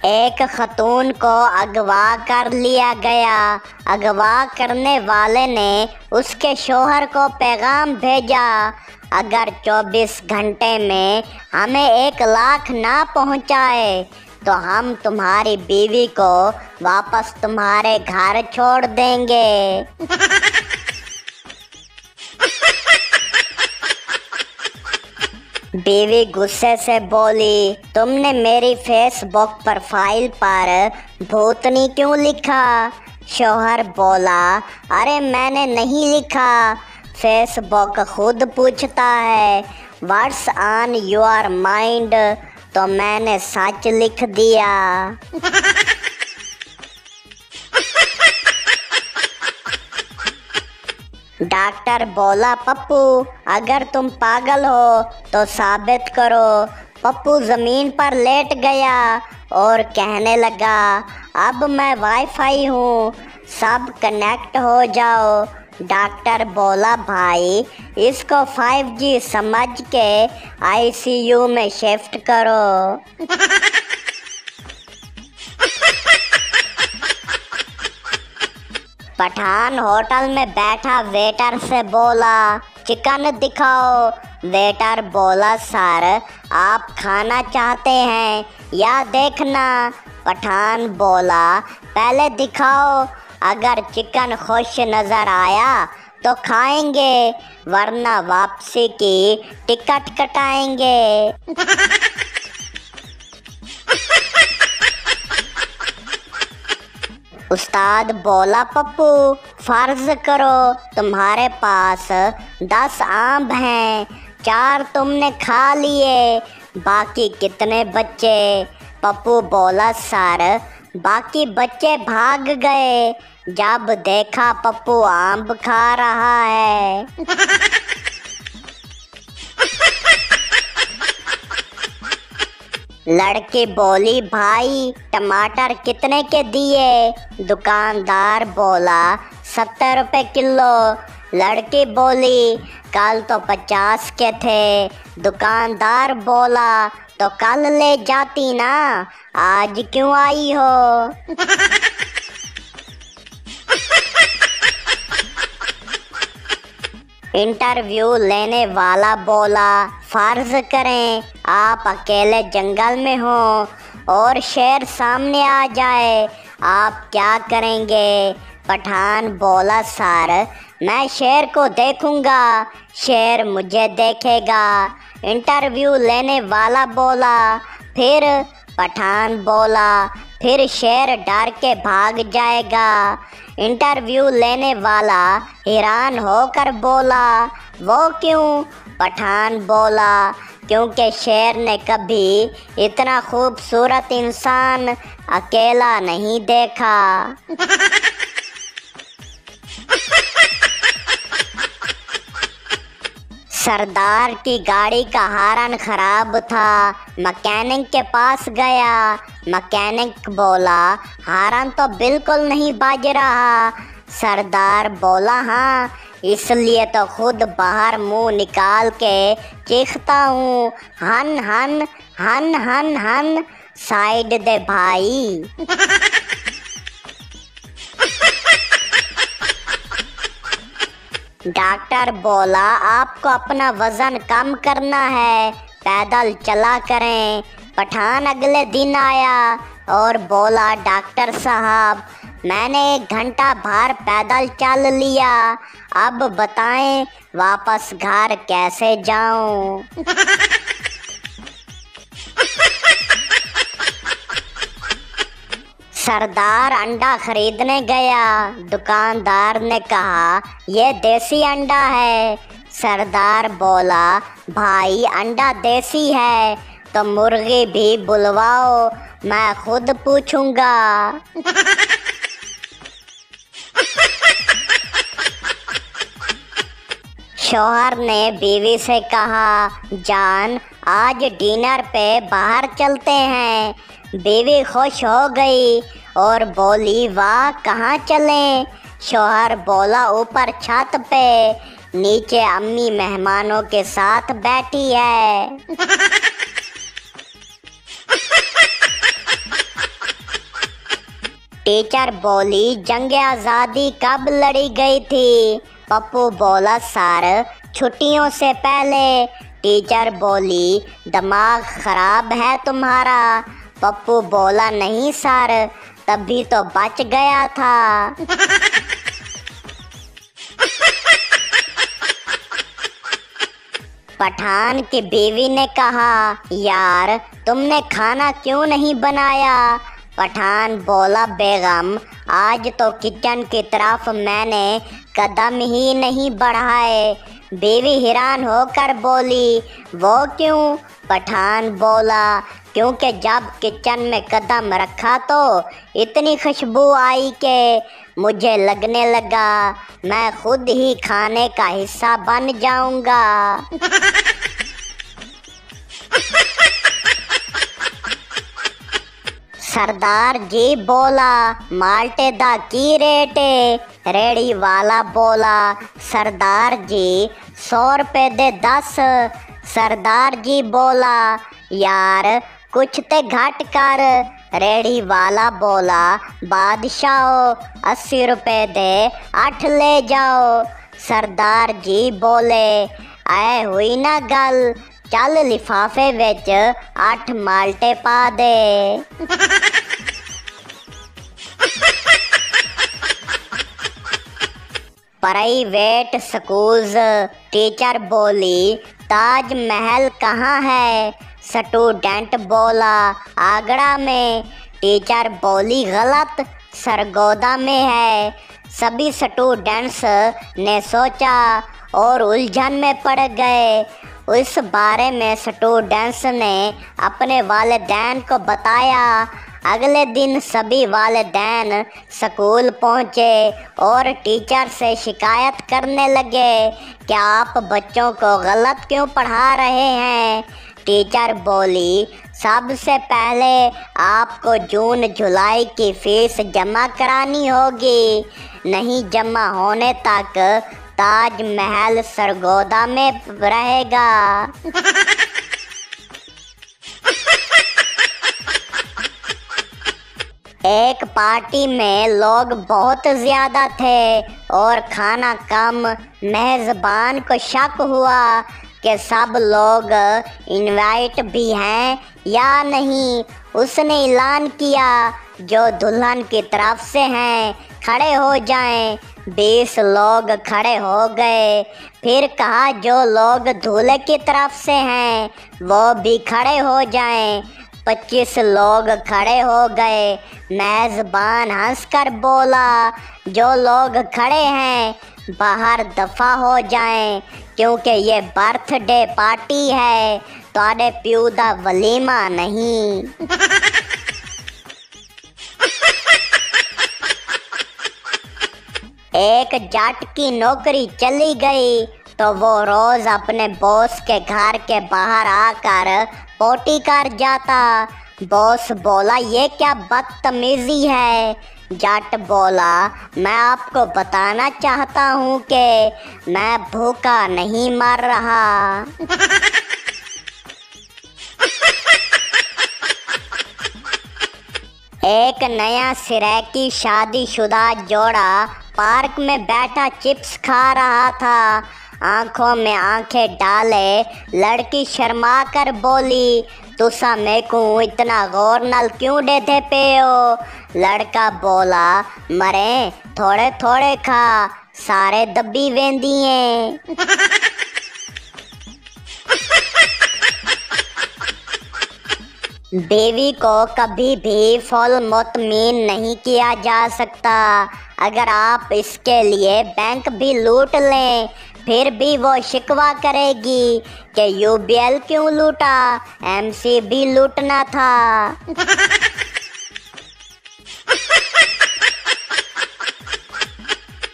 एक खतून को अगवा कर लिया गया। अगवा करने वाले ने उसके शोहर को पैगाम भेजा, अगर 24 घंटे में हमें 1 लाख ना पहुंचाए तो हम तुम्हारी बीवी को वापस तुम्हारे घर छोड़ देंगे। बीवी गुस्से से बोली, तुमने मेरी फेसबुक प्रोफाइल पर भूतनी क्यों लिखा? शौहर बोला, अरे मैंने नहीं लिखा, फेसबुक खुद पूछता है व्हाट्स ऑन योर माइंड, तो मैंने सच लिख दिया। डॉक्टर बोला, पप्पू अगर तुम पागल हो तो साबित करो। पप्पू ज़मीन पर लेट गया और कहने लगा, अब मैं वाईफाई हूँ, सब कनेक्ट हो जाओ। डॉक्टर बोला, भाई इसको 5G समझ के ICU में शिफ्ट करो। पठान होटल में बैठा वेटर से बोला, चिकन दिखाओ। वेटर बोला, सर आप खाना चाहते हैं या देखना? पठान बोला, पहले दिखाओ, अगर चिकन खुश नज़र आया तो खाएंगे, वरना वापसी की टिकट कटाएंगे। उस्ताद बोला, पप्पू फर्ज करो तुम्हारे पास 10 आम हैं, 4 तुमने खा लिए, बाकी कितने बच्चे? पप्पू बोला, सर बाकी बच्चे भाग गए जब देखा पप्पू आम खा रहा है। लड़की बोली, भाई टमाटर कितने के दिए? दुकानदार बोला, 70 रुपए किलो। लड़की बोली, कल तो 50 के थे। दुकानदार बोला, तो कल ले जाती ना, आज क्यों आई हो? इंटरव्यू लेने वाला बोला, फर्ज करें आप अकेले जंगल में हो और शेर सामने आ जाए, आप क्या करेंगे? पठान बोला, सर मैं शेर को देखूंगा, शेर मुझे देखेगा। इंटरव्यू लेने वाला बोला, फिर? पठान बोला, फिर शेर डर के भाग जाएगा। इंटरव्यू लेने वाला हैरान होकर बोला, वो क्यों? पठान बोला, क्योंकि शेर ने कभी इतना खूबसूरत इंसान अकेला नहीं देखा। सरदार की गाड़ी का हॉर्न खराब था, मैकेनिक के पास गया। मैकेनिक बोला, हॉर्न तो बिल्कुल नहीं बज रहा। सरदार बोला, हाँ इसलिए तो खुद बाहर मुंह निकाल के चीखता हूँ, हन हन हन हन हन, साइड दे भाई। डॉक्टर बोला, आपको अपना वजन कम करना है, पैदल चला करें। पठान अगले दिन आया और बोला, डॉक्टर साहब मैंने 1 घंटा बाहर पैदल चल लिया, अब बताएं वापस घर कैसे जाऊं? सरदार अंडा खरीदने गया। दुकानदार ने कहा, ये देसी अंडा है। सरदार बोला, भाई अंडा देसी है तो मुर्गी भी बुलवाओ, मैं खुद पूछूंगा। शौहर ने बीवी से कहा, जान आज डिनर पे बाहर चलते हैं। बीवी खुश हो गई और बोली, वाह कहाँ चलें? शौहर बोला, ऊपर छत पे, नीचे अम्मी मेहमानों के साथ बैठी है। टीचर बोली जंग आज़ादी कब लड़ी गई थी? पप्पू बोला सर छुट्टियों से पहले। टीचर बोली दिमाग खराब है तुम्हारा। पप्पू बोला नहीं सर, तभी तो बच गया था। पठान की बीवी ने कहा यार तुमने खाना क्यों नहीं बनाया? पठान बोला बेगम आज तो किचन की तरफ मैंने कदम ही नहीं बढ़ाए। बीवी हैरान होकर बोली वो क्यों? पठान बोला क्योंकि जब किचन में कदम रखा तो इतनी खुशबू आई कि मुझे लगने लगा मैं खुद ही खाने का हिस्सा बन जाऊंगा। सरदार जी बोला माल्टे दा की रेट है? रेड़ी वाला बोला सरदार जी 100 रुपए दे 10। सरदार जी बोला यार कुछ ते घट कर। रेड़ी वाला बोला बादशाह 80 रुपए दे 8 ले जाओ। सरदार जी बोले ऐ हुई ना गल, चल लिफाफे विच 8 माल्टे पा दे। Private schools. टीचर बोली ताज महल कहाँ है? स्टूडेंट बोला आगरा में। टीचर बोली गलत, सरगोदा में है। सभी स्टूडेंट्स ने सोचा और उलझन में पड़ गए। उस बारे में स्टूडेंट्स ने अपने वालिदैन को बताया। अगले दिन सभी वालिदैन स्कूल पहुँचे और टीचर से शिकायत करने लगे कि आप बच्चों को गलत क्यों पढ़ा रहे हैं। टीचर बोली सबसे पहले आपको जून जुलाई की फीस जमा करानी होगी, नहीं जमा होने तक ताज महल सरगोदा में रहेगा। एक पार्टी में लोग बहुत ज़्यादा थे और खाना कम। मेज़बान को शक हुआ कि सब लोग इनवाइट भी हैं या नहीं। उसने ऐलान किया जो दुल्हन की तरफ से हैं खड़े हो जाएं। 20 लोग खड़े हो गए। फिर कहा जो लोग दूल्हे की तरफ से हैं वो भी खड़े हो जाएं। 25 लोग खड़े हो गए। मेज़बान हंसकर बोला जो लोग खड़े हैं बाहर दफ़ा हो जाएं, क्योंकि ये बर्थडे पार्टी है, तुहाडे प्यू दा वलीमा नहीं। एक जट की नौकरी चली गई तो वो रोज़ अपने बॉस के घर के बाहर आकर पोटी कर जाता। बॉस बोला ये क्या बदतमीजी है? जट बोला मैं आपको बताना चाहता हूँ कि मैं भूखा नहीं मर रहा। एक नया सिरैकी शादीशुदा जोड़ा पार्क में बैठा चिप्स खा रहा था। आंखों में आंखें डाले लड़की शर्मा कर बोली तुसा मेरे को इतना गौर नाल क्यों देते पे हो? लड़का बोला मरे थोड़े थोड़े खा, सारे दबी वेंदी हैं। बीवी को कभी भी फुल मुतमीन नहीं किया जा सकता। अगर आप इसके लिए बैंक भी लूट लें फिर भी वो शिकवा करेगी कि यूबीएल क्यों लूटा, एमसी भी लूटना था।